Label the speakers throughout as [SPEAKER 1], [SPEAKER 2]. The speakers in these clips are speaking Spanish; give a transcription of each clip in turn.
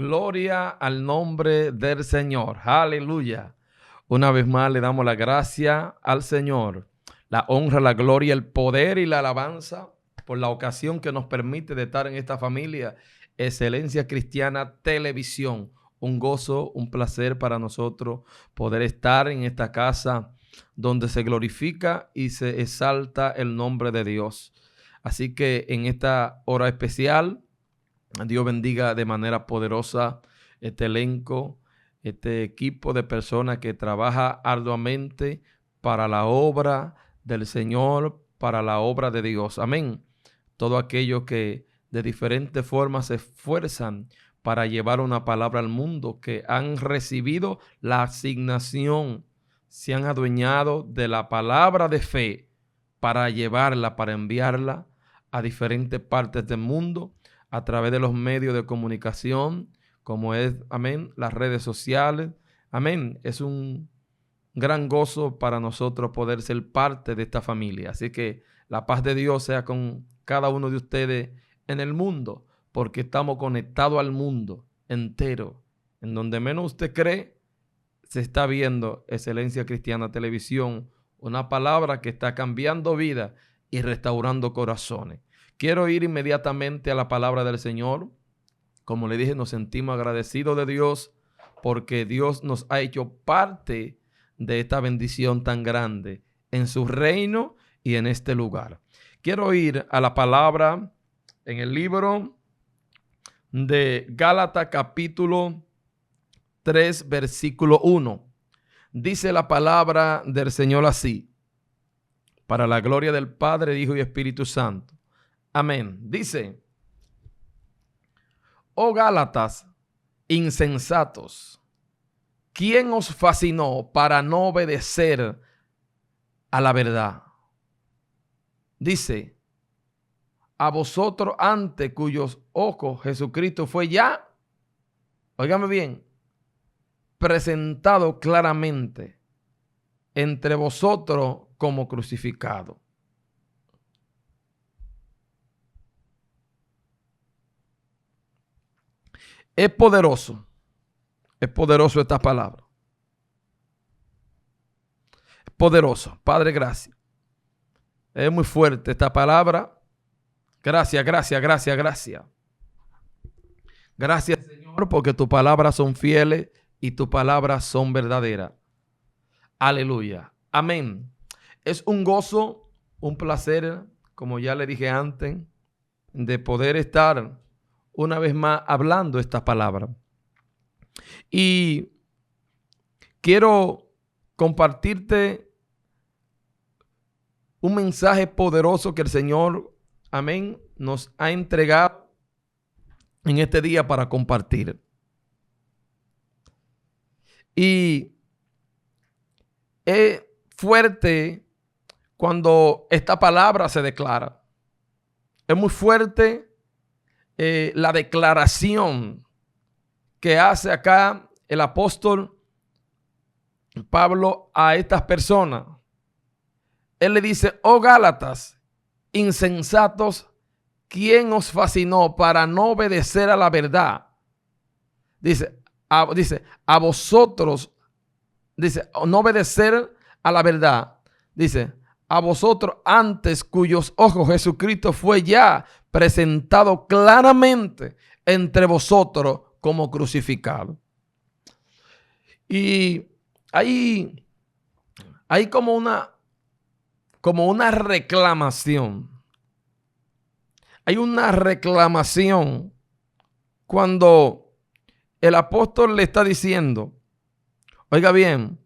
[SPEAKER 1] Gloria al nombre del Señor. Aleluya. Una vez más le damos la gracia al Señor, la honra, la gloria, el poder y la alabanza por la ocasión que nos permite de estar en esta familia Excelencia Cristiana Televisión. Un gozo, un placer para nosotros poder estar en esta casa donde se glorifica y se exalta el nombre de Dios. Así que en esta hora especial, Dios bendiga de manera poderosa este elenco, este equipo de personas que trabaja arduamente para la obra del Señor, para la obra de Dios. Amén. Todos aquellos que de diferentes formas se esfuerzan para llevar una palabra al mundo, que han recibido la asignación, se han adueñado de la palabra de fe para llevarla, para enviarla a diferentes partes del mundo, a través de los medios de comunicación, como es, amén, las redes sociales. Amén. Es un gran gozo para nosotros poder ser parte de esta familia. Así que la paz de Dios sea con cada uno de ustedes en el mundo, porque estamos conectados al mundo entero. En donde menos usted cree, se está viendo Excelencia Cristiana Televisión, una palabra que está cambiando vidas y restaurando corazones. Quiero ir inmediatamente a la palabra del Señor. Como le dije, nos sentimos agradecidos de Dios porque Dios nos ha hecho parte de esta bendición tan grande en su reino y en este lugar. Quiero ir a la palabra en el libro de Gálatas capítulo 3, versículo 1. Dice la palabra del Señor así: para la gloria del Padre, Hijo y Espíritu Santo. Amén. Dice: oh Gálatas, insensatos, ¿quién os fascinó para no obedecer a la verdad? Dice: a vosotros ante cuyos ojos Jesucristo fue ya, óigame bien, presentado claramente entre vosotros como crucificado. Es poderoso esta palabra. Es poderoso. Padre, gracias. Es muy fuerte esta palabra. Gracias, gracias, gracias, gracias. Gracias, Señor, porque tus palabras son fieles y tus palabras son verdaderas. Aleluya. Amén. Es un gozo, un placer, como ya le dije antes, de poder estar una vez más hablando esta palabra. Y quiero compartirte un mensaje poderoso que el Señor, amén, nos ha entregado en este día para compartir. Y es fuerte cuando esta palabra se declara. Es muy fuerte la declaración que hace acá el apóstol Pablo a estas personas. Él le dice: oh Gálatas, insensatos, ¿quién os fascinó para no obedecer a la verdad? Dice, a vosotros, dice, no obedecer a la verdad. Dice, a vosotros antes cuyos ojos Jesucristo fue ya presentado claramente entre vosotros como crucificado. Y hay como una reclamación. Hay una reclamación cuando el apóstol le está diciendo, oiga bien,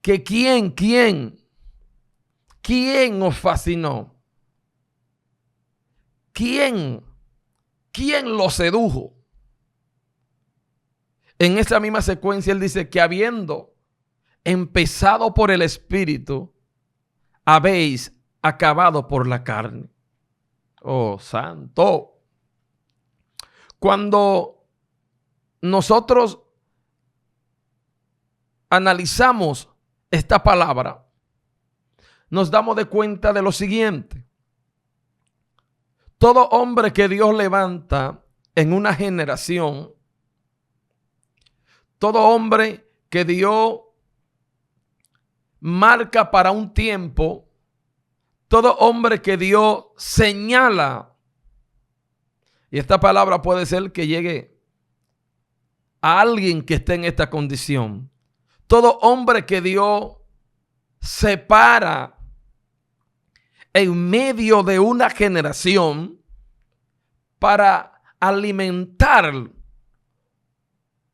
[SPEAKER 1] que quién os fascinó, quién lo sedujo. En esa misma secuencia él dice que habiendo empezado por el Espíritu, habéis acabado por la carne. Oh, santo. Cuando nosotros analizamos esta palabra, nos damos de cuenta de lo siguiente. Todo hombre que Dios levanta en una generación, todo hombre que Dios marca para un tiempo, todo hombre que Dios señala, y esta palabra puede ser que llegue a alguien que esté en esta condición, todo hombre que Dios separa en medio de una generación para alimentar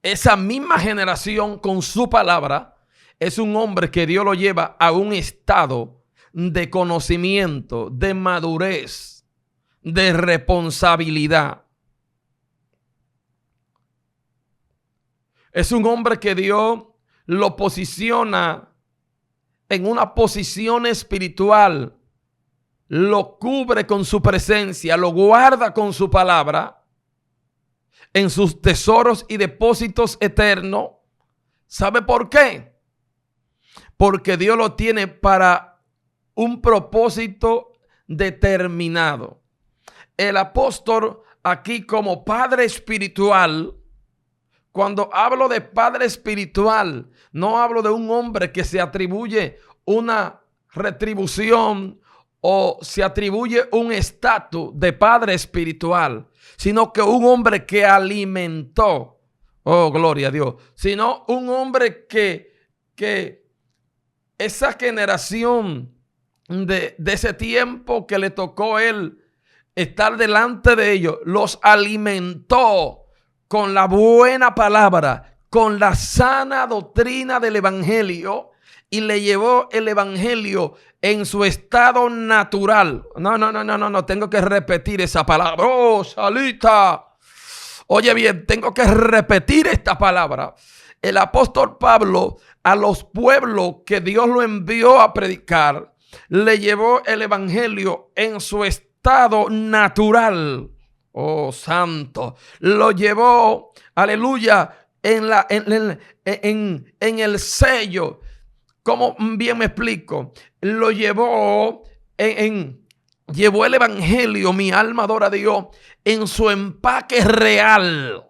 [SPEAKER 1] esa misma generación con su palabra, es un hombre que Dios lo lleva a un estado de conocimiento, de madurez, de responsabilidad. Es un hombre que Dios lo posiciona en una posición espiritual, lo cubre con su presencia, lo guarda con su palabra en sus tesoros y depósitos eternos. ¿Sabe por qué? Porque Dios lo tiene para un propósito determinado. El apóstol aquí, como padre espiritual, cuando hablo de padre espiritual, no hablo de un hombre que se atribuye una retribución o se atribuye un estatus de padre espiritual, sino que un hombre que alimentó, oh gloria a Dios, sino un hombre que esa generación de ese tiempo que le tocó él estar delante de ellos, los alimentó con la buena palabra, con la sana doctrina del evangelio, y le llevó el evangelio en su estado natural. No, tengo que repetir esa palabra. Oh, Salita. Oye bien, tengo que repetir esta palabra. El apóstol Pablo, a los pueblos que Dios lo envió a predicar, le llevó el evangelio en su estado natural. Oh, santo. Lo llevó, aleluya, en el sello. ¿Cómo bien me explico? Lo llevó llevó el evangelio, mi alma adora a Dios, en su empaque real.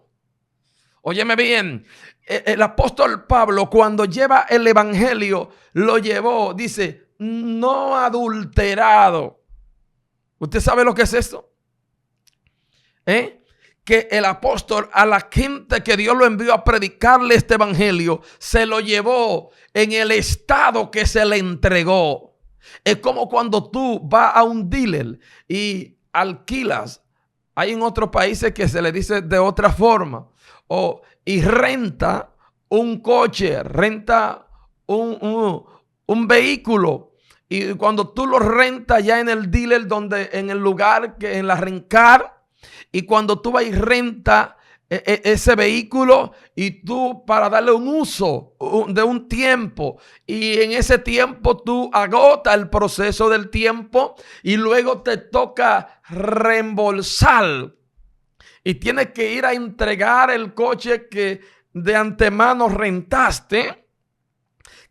[SPEAKER 1] Óyeme bien, el apóstol Pablo, cuando lleva el evangelio, lo llevó, dice, no adulterado. ¿Usted sabe lo que es eso? Que el apóstol, a la gente que Dios lo envió a predicarle este evangelio, se lo llevó en el estado que se le entregó. Es como cuando tú vas a un dealer y alquilas. Hay en otros países que se le dice de otra forma. Y renta un coche, renta un vehículo. Y cuando tú lo rentas ya en el dealer, en el lugar, en la rencar, y cuando tú vas y rentas ese vehículo, y tú para darle un uso de un tiempo, y en ese tiempo tú agotas el proceso del tiempo y luego te toca reembolsar y tienes que ir a entregar el coche que de antemano rentaste.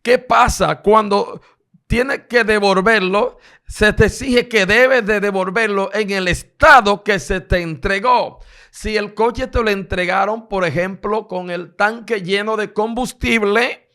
[SPEAKER 1] ¿Qué pasa? Cuando tienes que devolverlo, se te exige que debes de devolverlo en el estado que se te entregó. Si el coche te lo entregaron, por ejemplo, con el tanque lleno de combustible,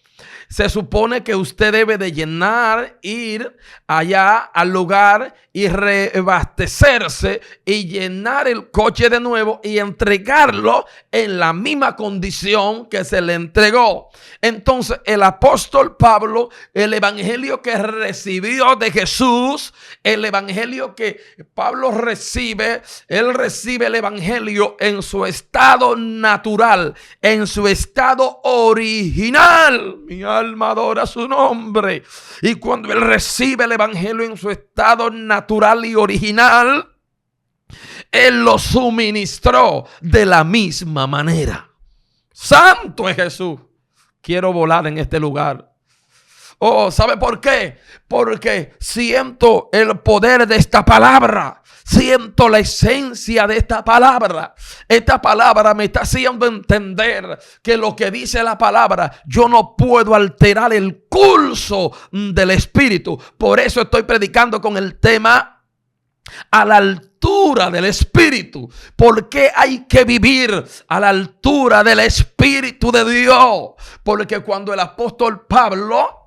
[SPEAKER 1] se supone que usted debe de llenar, ir allá al lugar y reabastecerse y llenar el coche de nuevo y entregarlo en la misma condición que se le entregó. Entonces el apóstol Pablo, el evangelio que recibió de Jesús, el evangelio que Pablo recibe, él recibe el evangelio en su estado natural, en su estado original. Mi alma adora su nombre. Y cuando él recibe el evangelio en su estado natural y original, él lo suministró de la misma manera. Santo es Jesús. Quiero volar en este lugar. Oh, ¿sabe por qué? Porque siento el poder de esta palabra. Siento la esencia de esta palabra. Esta palabra me está haciendo entender que lo que dice la palabra, yo no puedo alterar el curso del Espíritu. Por eso estoy predicando con el tema: a la altura del Espíritu. ¿Por qué hay que vivir a la altura del Espíritu de Dios? Porque cuando el apóstol Pablo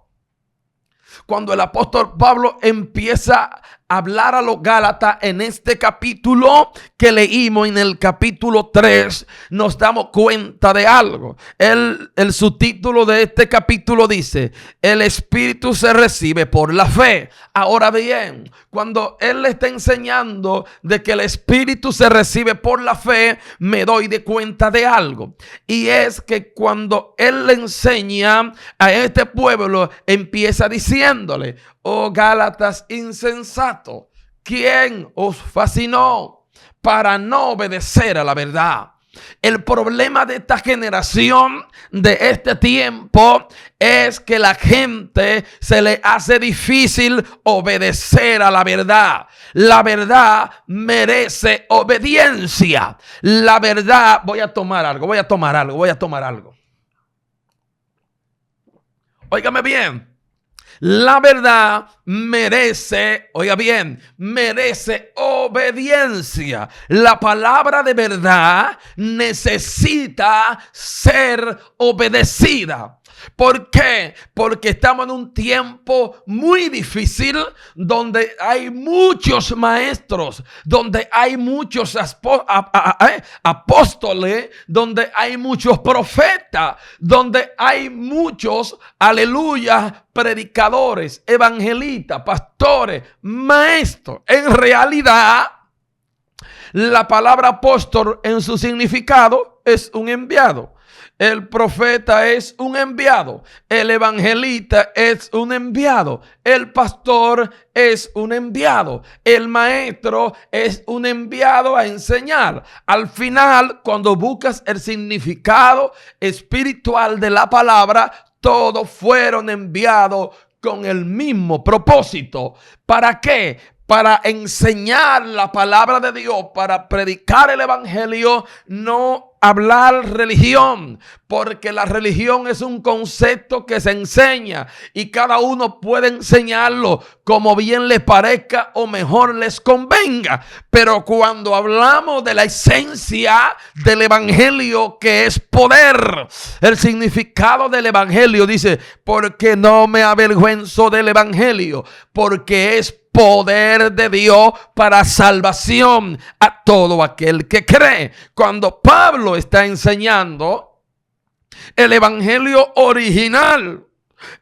[SPEAKER 1] empieza a hablar a los Gálatas en este capítulo que leímos, en el capítulo 3, nos damos cuenta de algo. El subtítulo de este capítulo dice: el Espíritu se recibe por la fe. Ahora bien, cuando él le está enseñando de que el Espíritu se recibe por la fe, me doy de cuenta de algo. Y es que cuando él le enseña a este pueblo, empieza diciéndole: oh Gálatas insensato, ¿quién os fascinó para no obedecer a la verdad? El problema de esta generación, de este tiempo, es que la gente se le hace difícil obedecer a la verdad. La verdad merece obediencia. La verdad, voy a tomar algo. Óigame bien. La verdad merece, oiga bien, merece obediencia. La palabra de verdad necesita ser obedecida. ¿Por qué? Porque estamos en un tiempo muy difícil donde hay muchos maestros, donde hay muchos apóstoles, donde hay muchos profetas, donde hay muchos, aleluya, predicadores, evangelistas, pastores, maestros. En realidad, la palabra apóstol en su significado es un enviado. El profeta es un enviado. El evangelista es un enviado. El pastor es un enviado. El maestro es un enviado a enseñar. Al final, cuando buscas el significado espiritual de la palabra, todos fueron enviados con el mismo propósito. ¿Para qué? Para enseñar la palabra de Dios, para predicar el evangelio, no hablar religión, porque la religión es un concepto que se enseña y cada uno puede enseñarlo como bien les parezca o mejor les convenga. Pero cuando hablamos de la esencia del evangelio, que es poder, el significado del evangelio dice: porque no me avergüenzo del evangelio, porque es poder de Dios para salvación a todo aquel que cree. Cuando Pablo está enseñando el evangelio original,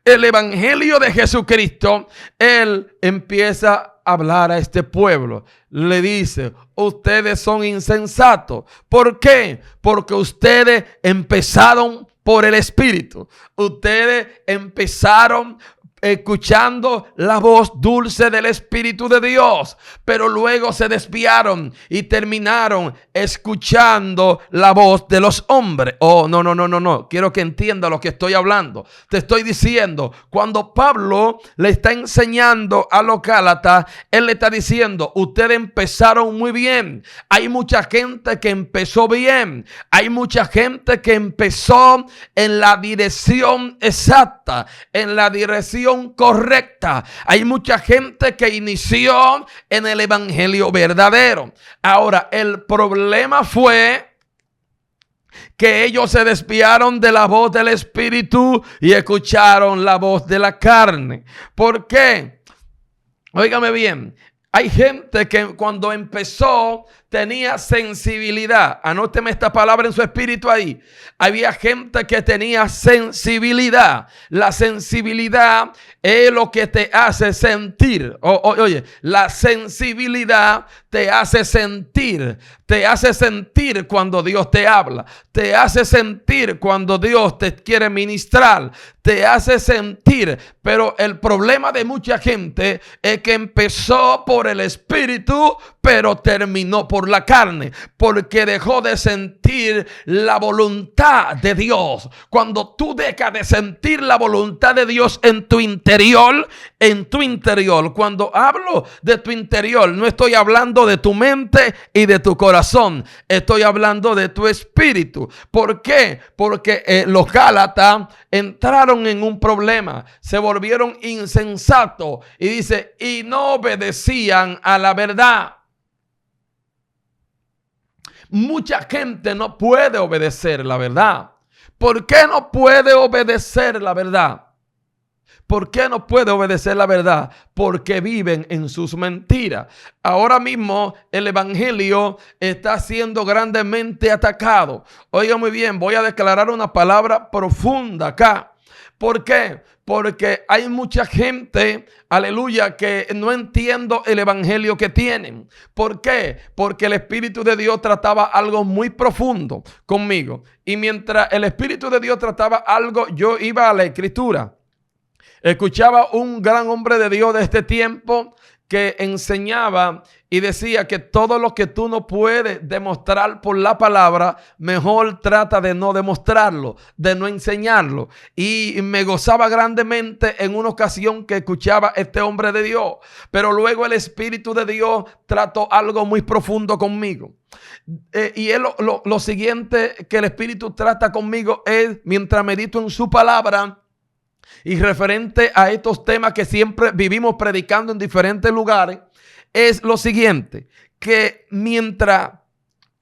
[SPEAKER 1] el evangelio de Jesucristo, él empieza a hablar a este pueblo. Le dice: ustedes son insensatos. ¿Por qué? Porque ustedes empezaron por el Espíritu. Ustedes empezaron escuchando la voz dulce del Espíritu de Dios, pero luego se desviaron y terminaron escuchando la voz de los hombres. Oh, no. Quiero que entienda lo que estoy hablando. Te estoy diciendo, cuando Pablo le está enseñando a los Gálatas, él le está diciendo: ustedes empezaron muy bien. Hay mucha gente que empezó bien. Hay mucha gente que empezó en la dirección exacta, en la dirección correcta. Hay mucha gente que inició en el evangelio verdadero. Ahora, el problema fue que ellos se desviaron de la voz del Espíritu y escucharon la voz de la carne. ¿Por qué? Óigame bien. Hay gente que cuando empezó tenía sensibilidad. Anóteme esta palabra en su espíritu ahí. Había gente que tenía sensibilidad. La sensibilidad es lo que te hace sentir. Oye, la sensibilidad te hace sentir. Te hace sentir cuando Dios te habla. Te hace sentir cuando Dios te quiere ministrar. Te hace sentir. Pero el problema de mucha gente es que empezó por el Espíritu, pero terminó por la carne, porque dejó de sentir la voluntad de Dios. Cuando tú dejas de sentir la voluntad de Dios en tu interior, cuando hablo de tu interior, no estoy hablando de tu mente y de tu corazón, estoy hablando de tu espíritu. ¿Por qué? Porque los Gálatas entraron en un problema, se volvieron insensatos y dice, y no obedecían a la verdad. Mucha gente no puede obedecer la verdad. ¿Por qué no puede obedecer la verdad? ¿Por qué no puede obedecer la verdad? Porque viven en sus mentiras. Ahora mismo el evangelio está siendo grandemente atacado. Oiga muy bien, voy a declarar una palabra profunda acá. ¿Por qué? Porque hay mucha gente, aleluya, que no entiendo el evangelio que tienen. ¿Por qué? Porque el Espíritu de Dios trataba algo muy profundo conmigo. Y mientras el Espíritu de Dios trataba algo, yo iba a la Escritura. Escuchaba un gran hombre de Dios de este tiempo que enseñaba y decía que todo lo que tú no puedes demostrar por la palabra, mejor trata de no demostrarlo, de no enseñarlo. Y me gozaba grandemente en una ocasión que escuchaba este hombre de Dios. Pero luego el Espíritu de Dios trató algo muy profundo conmigo. Y él, lo siguiente que el Espíritu trata conmigo es, mientras medito en su palabra, y referente a estos temas que siempre vivimos predicando en diferentes lugares, es lo siguiente, que mientras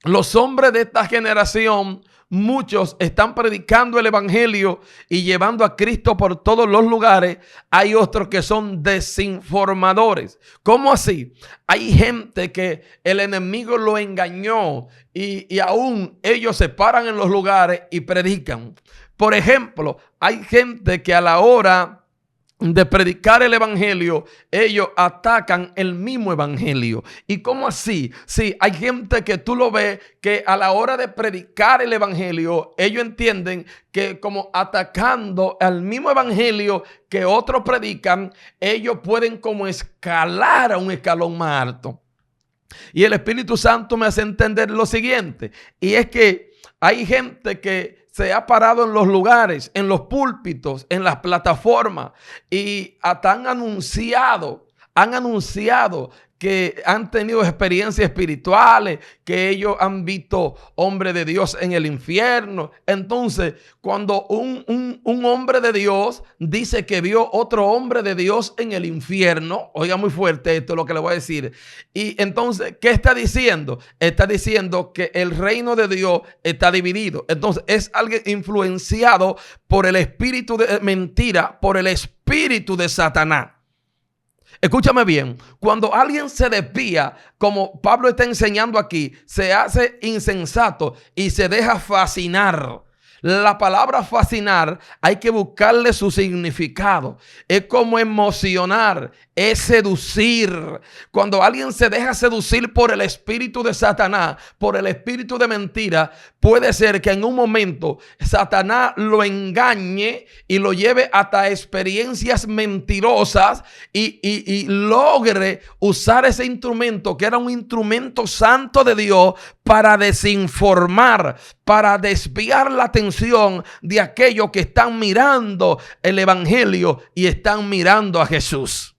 [SPEAKER 1] los hombres de esta generación, muchos están predicando el evangelio y llevando a Cristo por todos los lugares, hay otros que son desinformadores. ¿Cómo así? Hay gente que el enemigo lo engañó y aún ellos se paran en los lugares y predican. Por ejemplo, hay gente que a la hora de predicar el evangelio, ellos atacan el mismo evangelio. ¿Y cómo así? Sí, hay gente que tú lo ves que a la hora de predicar el evangelio, ellos entienden que como atacando al mismo evangelio que otros predican, ellos pueden como escalar a un escalón más alto. Y el Espíritu Santo me hace entender lo siguiente, y es que hay gente que se ha parado en los lugares, en los púlpitos, en las plataformas y hasta han anunciado que han tenido experiencias espirituales, que ellos han visto hombres de Dios en el infierno. Entonces, cuando un hombre de Dios dice que vio otro hombre de Dios en el infierno, oiga muy fuerte esto lo que le voy a decir. Y entonces, ¿qué está diciendo? Está diciendo que el reino de Dios está dividido. Entonces, es alguien influenciado por el espíritu de mentira, por el espíritu de Satanás. Escúchame bien, cuando alguien se desvía, como Pablo está enseñando aquí, se hace insensato y se deja fascinar. La palabra fascinar hay que buscarle su significado. Es como emocionar, es seducir. Cuando alguien se deja seducir por el espíritu de Satanás, por el espíritu de mentira, puede ser que en un momento Satanás lo engañe y lo lleve hasta experiencias mentirosas y logre usar ese instrumento que era un instrumento santo de Dios para desinformar, para desviar la atención de aquellos que están mirando el evangelio y están mirando a Jesús.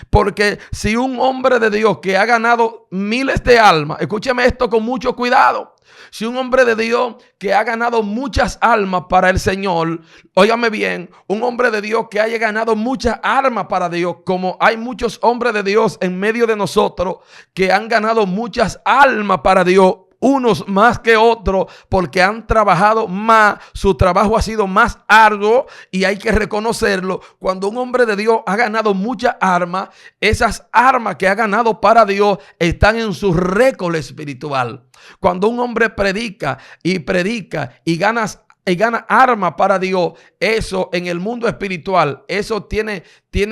[SPEAKER 1] Porque si un hombre de Dios que ha ganado miles de almas, escúcheme esto con mucho cuidado. Si un hombre de Dios que ha ganado muchas almas para el Señor, óigame bien, un hombre de Dios que haya ganado muchas almas para Dios, como hay muchos hombres de Dios en medio de nosotros que han ganado muchas almas para Dios, unos más que otros, porque han trabajado más, su trabajo ha sido más arduo y hay que reconocerlo. Cuando un hombre de Dios ha ganado muchas armas, esas armas que ha ganado para Dios están en su récord espiritual. Cuando un hombre predica y gana armas para Dios, eso en el mundo espiritual, eso tiene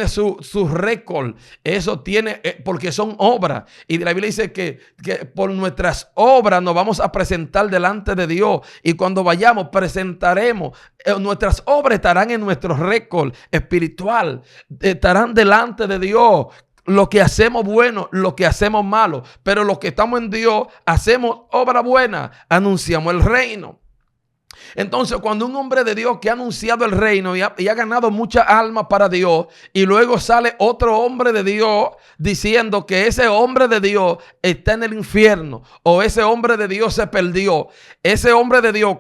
[SPEAKER 1] su récord, eso tiene, porque son obras. Y la Biblia dice que por nuestras obras nos vamos a presentar delante de Dios. Y cuando vayamos, presentaremos, nuestras obras estarán en nuestro récord espiritual, estarán delante de Dios. lo que hacemos bueno, lo que hacemos malo, pero los que estamos en Dios hacemos obra buena, anunciamos el reino. Entonces, cuando un hombre de Dios que ha anunciado el reino y ha ganado muchas almas para Dios, y luego sale otro hombre de Dios diciendo que ese hombre de Dios está en el infierno, o ese hombre de Dios se perdió, ese hombre de Dios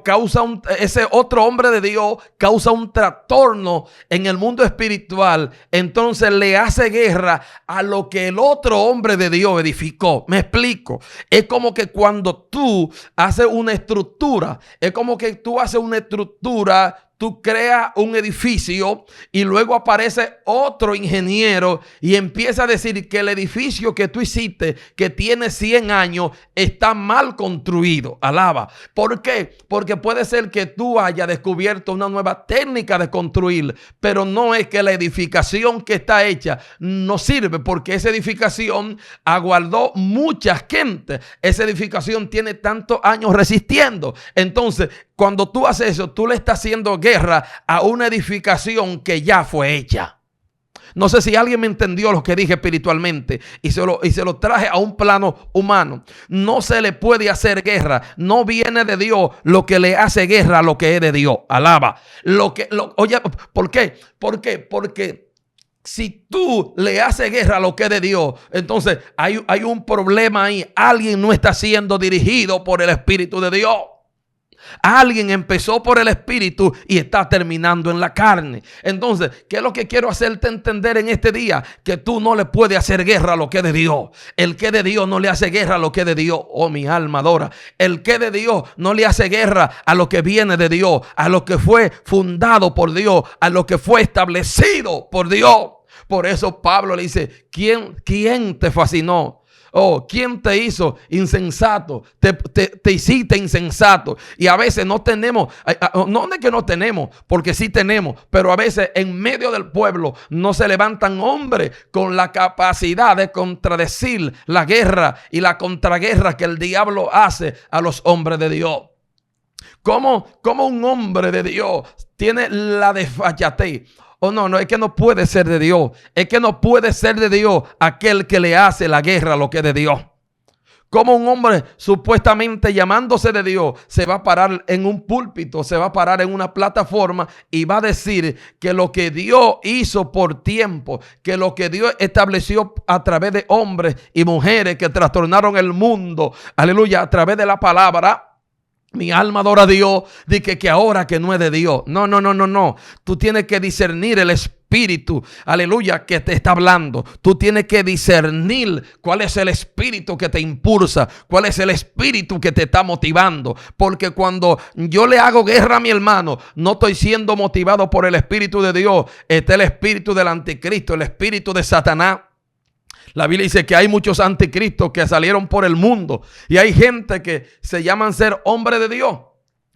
[SPEAKER 1] ese otro hombre de Dios causa un trastorno en el mundo espiritual, entonces le hace guerra a lo que el otro hombre de Dios edificó. Me explico. Es como que cuando tú haces una estructura, es como que tú haces una estructura, tú creas un edificio y luego aparece otro ingeniero y empieza a decir que el edificio que tú hiciste, que tiene 100 años, está mal construido. Alaba. ¿Por qué? Porque puede ser que tú hayas descubierto una nueva técnica de construir, pero no es que la edificación que está hecha no sirve, porque esa edificación aguardó mucha gente. Esa edificación tiene tantos años resistiendo. Entonces, cuando tú haces eso, tú le estás haciendo guerra a una edificación que ya fue hecha. No sé si alguien me entendió lo que dije espiritualmente y se lo traje a un plano humano. No se le puede hacer guerra. No viene de Dios lo que le hace guerra a lo que es de Dios. Alaba. Oye, ¿por qué? ¿Por qué? Porque si tú le haces guerra a lo que es de Dios, entonces hay un problema ahí. Alguien no está siendo dirigido por el Espíritu de Dios. Alguien empezó por el Espíritu y está terminando en la carne. Entonces, ¿qué es lo que quiero hacerte entender en este día? Que tú no le puedes hacer guerra a lo que es de Dios. El que es de Dios no le hace guerra a lo que es de Dios. Oh, mi alma adora. El que es de Dios no le hace guerra a lo que viene de Dios, a lo que fue fundado por Dios, a lo que fue establecido por Dios. Por eso Pablo le dice, ¿quién te fascinó? Oh, ¿quién te hizo insensato? Te hiciste insensato. Y a veces no tenemos, no es que no tenemos, porque sí tenemos, pero a veces en medio del pueblo no se levantan hombres con la capacidad de contradecir la guerra y la contraguerra que el diablo hace a los hombres de Dios. ¿Cómo un hombre de Dios tiene la desfachatez? Oh, no, es que no puede ser de Dios. Es que no puede ser de Dios aquel que le hace la guerra a lo que es de Dios. Como un hombre supuestamente llamándose de Dios se va a parar en un púlpito, se va a parar en una plataforma y va a decir que lo que Dios hizo por tiempo, que lo que Dios estableció a través de hombres y mujeres que trastornaron el mundo, aleluya, a través de la palabra. Mi alma adora a Dios. Dice que ahora que no es de Dios. No. Tú tienes que discernir el espíritu, aleluya, que te está hablando. Tú tienes que discernir cuál es el espíritu que te impulsa, cuál es el espíritu que te está motivando. Porque cuando yo le hago guerra a mi hermano, no estoy siendo motivado por el espíritu de Dios. Está el espíritu del anticristo, el espíritu de Satanás. La Biblia dice que hay muchos anticristos que salieron por el mundo y hay gente que se llaman ser hombre de Dios,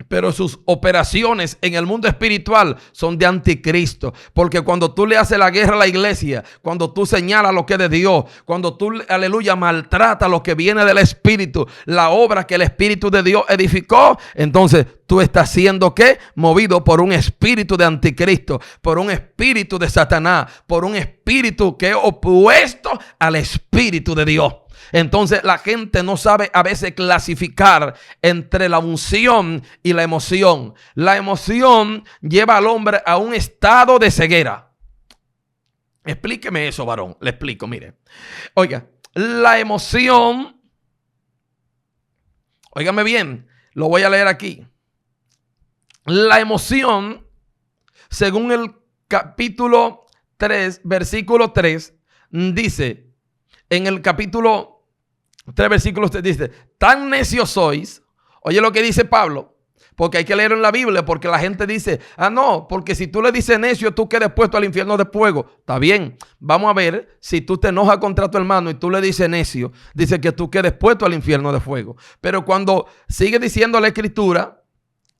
[SPEAKER 1] pero sus operaciones en el mundo espiritual son de anticristo. Porque cuando tú le haces la guerra a la iglesia, cuando tú señalas lo que es de Dios, cuando tú, aleluya, maltratas lo que viene del Espíritu, la obra que el Espíritu de Dios edificó, entonces tú estás siendo ¿qué? Movido por un espíritu de anticristo, por un espíritu de Satanás, por un espíritu que es opuesto al Espíritu de Dios. Entonces la gente no sabe a veces clasificar entre la unción y la emoción. La emoción lleva al hombre a un estado de ceguera. Explíqueme eso, varón. Le explico, mire. Oiga, la emoción, óigame bien, lo voy a leer aquí. La emoción, según el capítulo 3, versículo 3, dice, en el capítulo 3 versículos te dice, tan necios sois. Oye lo que dice Pablo, porque hay que leerlo en la Biblia, porque la gente dice, no, porque si tú le dices necio, tú quedes puesto al infierno de fuego. Está bien, vamos a ver, si tú te enojas contra tu hermano y tú le dices necio, dice que tú quedes puesto al infierno de fuego. Pero cuando sigue diciendo la escritura,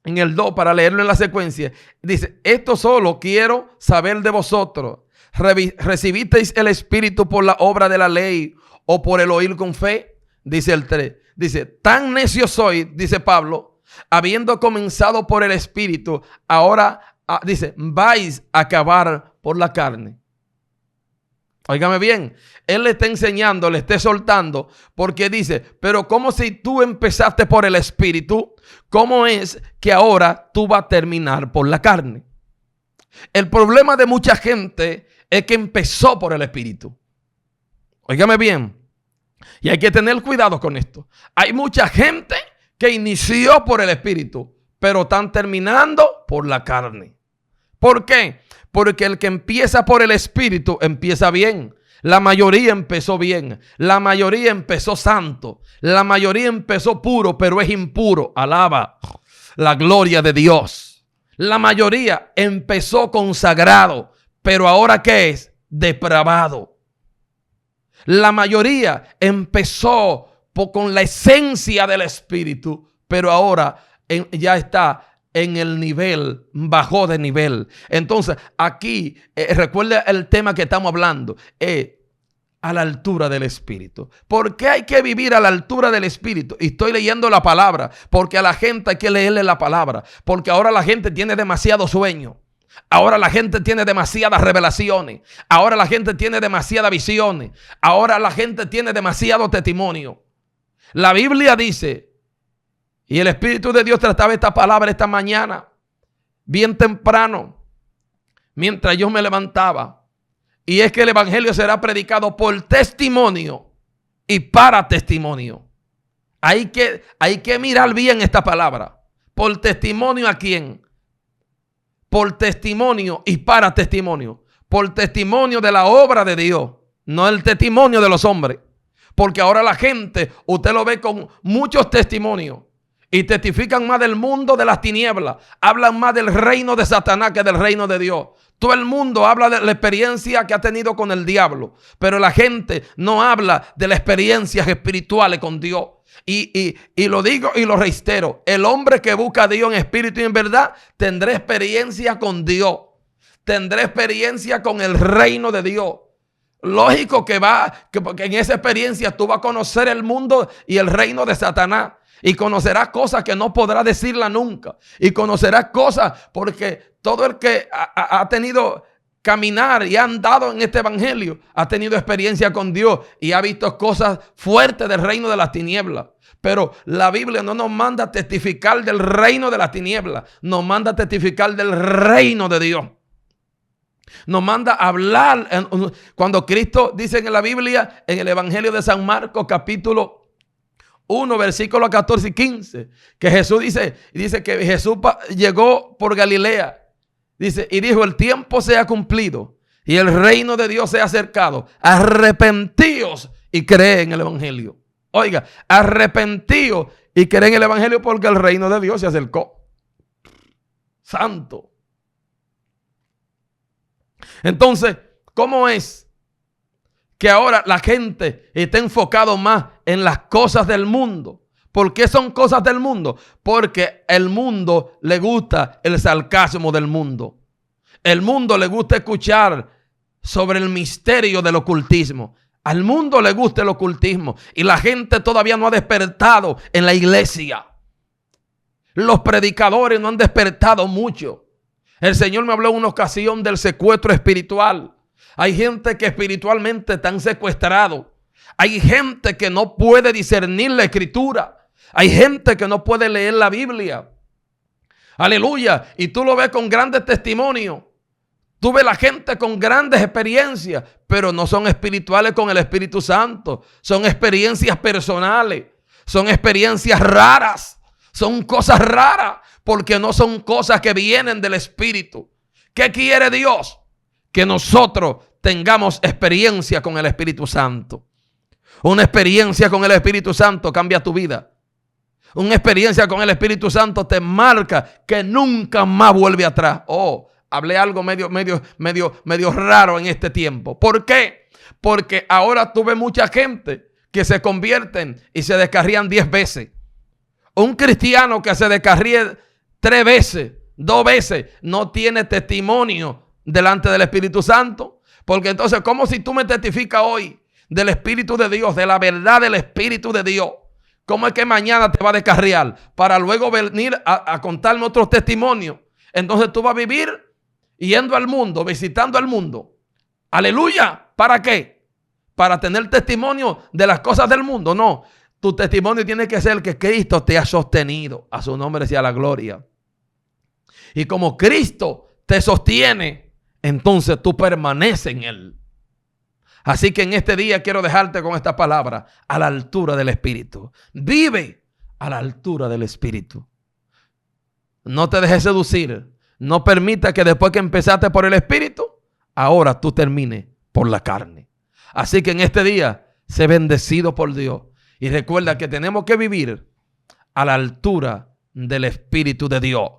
[SPEAKER 1] en el 2, para leerlo en la secuencia, dice, esto solo quiero saber de vosotros. ¿Recibisteis el Espíritu por la obra de la ley o por el oír con fe? Dice el 3. Dice, tan necio soy, dice Pablo, habiendo comenzado por el Espíritu, ahora, dice, vais a acabar por la carne. Óigame bien, Él le está enseñando, le está soltando, porque dice, pero como si tú empezaste por el Espíritu, ¿cómo es que ahora tú vas a terminar por la carne? El problema de mucha gente es que empezó por el Espíritu. Óigame bien, y hay que tener cuidado con esto. Hay mucha gente que inició por el Espíritu, pero están terminando por la carne. ¿Por qué? Porque el que empieza por el Espíritu empieza bien. La mayoría empezó bien. La mayoría empezó santo. La mayoría empezó puro, pero es impuro. Alaba la gloria de Dios. La mayoría empezó consagrado, pero ahora ¿qué es? Depravado. La mayoría empezó con la esencia del Espíritu, pero ahora ya está en el nivel, bajó de nivel. Entonces, aquí, recuerda el tema que estamos hablando, a la altura del Espíritu. ¿Por qué hay que vivir a la altura del Espíritu? Y estoy leyendo la palabra, porque a la gente hay que leerle la palabra, porque ahora la gente tiene demasiado sueño. Ahora la gente tiene demasiadas revelaciones. Ahora la gente tiene demasiadas visiones. Ahora la gente tiene demasiado testimonio. La Biblia dice, y el Espíritu de Dios trataba esta palabra esta mañana, bien temprano, mientras yo me levantaba. Y es que el Evangelio será predicado por testimonio y para testimonio. Hay que mirar bien esta palabra. ¿Por testimonio a quién? Por testimonio y para testimonio. Por testimonio de la obra de Dios, no el testimonio de los hombres. Porque ahora la gente, usted lo ve con muchos testimonios. Y testifican más del mundo de las tinieblas. Hablan más del reino de Satanás que del reino de Dios. Todo el mundo habla de la experiencia que ha tenido con el diablo. Pero la gente no habla de las experiencias espirituales con Dios. Y lo digo y lo reitero. El hombre que busca a Dios en espíritu y en verdad tendrá experiencia con Dios. Tendrá experiencia con el reino de Dios. Lógico que porque en esa experiencia tú vas a conocer el mundo y el reino de Satanás. Y conocerás cosas que no podrás decirla nunca. Y conocerás cosas porque todo el que ha tenido caminar y ha andado en este evangelio ha tenido experiencia con Dios y ha visto cosas fuertes del reino de las tinieblas. Pero la Biblia no nos manda a testificar del reino de las tinieblas. Nos manda a testificar del reino de Dios. Nos manda a hablar. Cuando Cristo dice en la Biblia, en el Evangelio de San Marcos, capítulo 1, versículos 14 y 15, que Jesús dice que Jesús llegó por Galilea, dice, y dijo, el tiempo se ha cumplido y el reino de Dios se ha acercado. Arrepentíos y cree en el Evangelio. Oiga, arrepentíos y cree en el Evangelio porque el reino de Dios se acercó. Santo. Entonces, ¿cómo es que ahora la gente está enfocado más en las cosas del mundo? ¿Por qué son cosas del mundo? Porque el mundo le gusta el sarcasmo del mundo. El mundo le gusta escuchar sobre el misterio del ocultismo. Al mundo le gusta el ocultismo y la gente todavía no ha despertado en la iglesia. Los predicadores no han despertado mucho. El Señor me habló en una ocasión del secuestro espiritual. Hay gente que espiritualmente están secuestrados. Hay gente que no puede discernir la escritura. Hay gente que no puede leer la Biblia. Aleluya. Y tú lo ves con grandes testimonios. Tú ves la gente con grandes experiencias, pero no son espirituales con el Espíritu Santo. Son experiencias personales. Son experiencias raras. Son cosas raras porque no son cosas que vienen del Espíritu. ¿Qué quiere Dios? Que nosotros tengamos experiencia con el Espíritu Santo. Una experiencia con el Espíritu Santo cambia tu vida. Una experiencia con el Espíritu Santo te marca que nunca más vuelve atrás. Oh, hablé algo medio raro en este tiempo. ¿Por qué? Porque ahora tuve mucha gente que se convierten y se descarrían 10 veces. Un cristiano que se descarríe 3 veces, 2 veces, no tiene testimonio delante del Espíritu Santo. Porque entonces, ¿cómo si tú me testificas hoy del Espíritu de Dios, de la verdad del Espíritu de Dios? ¿Cómo es que mañana te va a descarriar para luego venir a contarme otros testimonios? Entonces tú vas a vivir yendo al mundo, visitando al mundo. Aleluya. ¿Para qué? ¿Para tener testimonio de las cosas del mundo? No. Tu testimonio tiene que ser que Cristo te ha sostenido. A su nombre sea la gloria. Y como Cristo te sostiene, entonces tú permaneces en Él. Así que en este día quiero dejarte con esta palabra: a la altura del Espíritu. Vive a la altura del Espíritu. No te dejes seducir. No permita que después que empezaste por el Espíritu, ahora tú termines por la carne. Así que en este día, sé bendecido por Dios. Y recuerda que tenemos que vivir a la altura del Espíritu de Dios.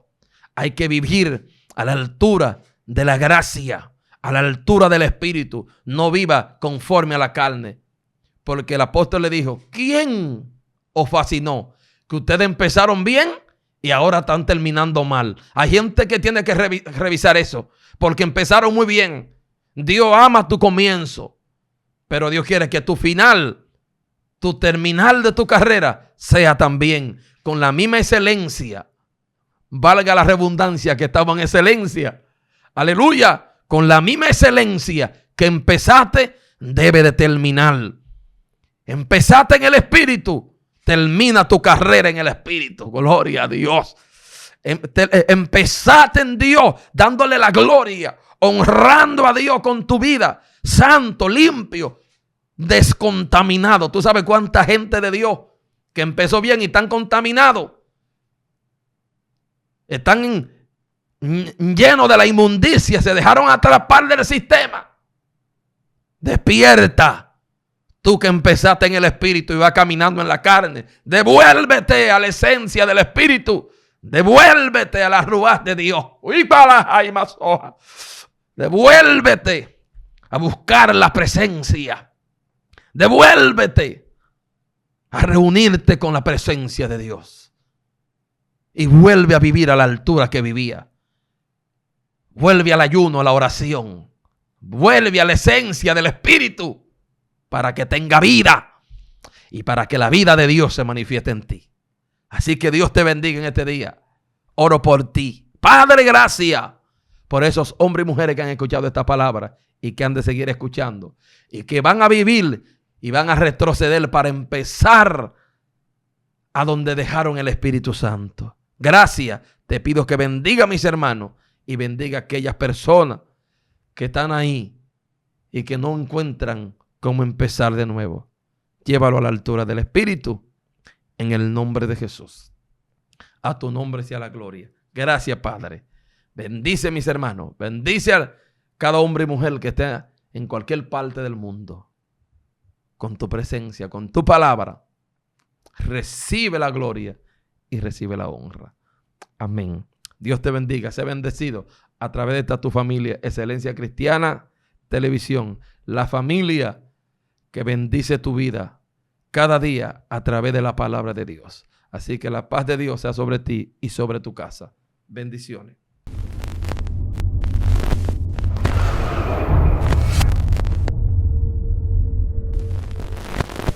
[SPEAKER 1] Hay que vivir a la altura de la gracia, a la altura del Espíritu. No viva conforme a la carne. Porque el apóstol le dijo: ¿quién os fascinó? Que ustedes empezaron bien y ahora están terminando mal. Hay gente que tiene que revisar eso, porque empezaron muy bien. Dios ama tu comienzo, pero Dios quiere que tu final, tu terminal de tu carrera, sea también con la misma excelencia. Valga la redundancia, que estaba en excelencia. Aleluya. Con la misma excelencia que empezaste, debe de terminar. Empezaste en el Espíritu, termina tu carrera en el Espíritu. Gloria a Dios. Empezaste en Dios, dándole la gloria, honrando a Dios con tu vida, santo, limpio, descontaminado. Tú sabes cuánta gente de Dios que empezó bien y están contaminados. Están llenos de la inmundicia, se dejaron atrapar del sistema. Despierta. Tú que empezaste en el Espíritu y vas caminando en la carne, devuélvete a la esencia del Espíritu. Devuélvete a las ruas de Dios. Devuélvete a buscar la presencia. Devuélvete a reunirte con la presencia de Dios. Y vuelve a vivir a la altura que vivía. Vuelve al ayuno, a la oración. Vuelve a la esencia del Espíritu, para que tenga vida y para que la vida de Dios se manifieste en ti. Así que Dios te bendiga en este día. Oro por ti. Padre, gracias por esos hombres y mujeres que han escuchado esta palabra y que han de seguir escuchando y que van a vivir y van a retroceder para empezar a donde dejaron el Espíritu Santo. Gracias. Te pido que bendiga a mis hermanos y bendiga a aquellas personas que están ahí y que no encuentran cómo empezar de nuevo. Llévalo a la altura del Espíritu, en el nombre de Jesús. A tu nombre sea la gloria. Gracias, Padre. Bendice a mis hermanos. Bendice a cada hombre y mujer que esté en cualquier parte del mundo. Con tu presencia, con tu palabra. Recibe la gloria y recibe la honra. Amén. Dios te bendiga. Sé bendecido a través de esta tu familia, Excelencia Cristiana Televisión. La familia que bendice tu vida cada día a través de la palabra de Dios. Así que la paz de Dios sea sobre ti y sobre tu casa. Bendiciones.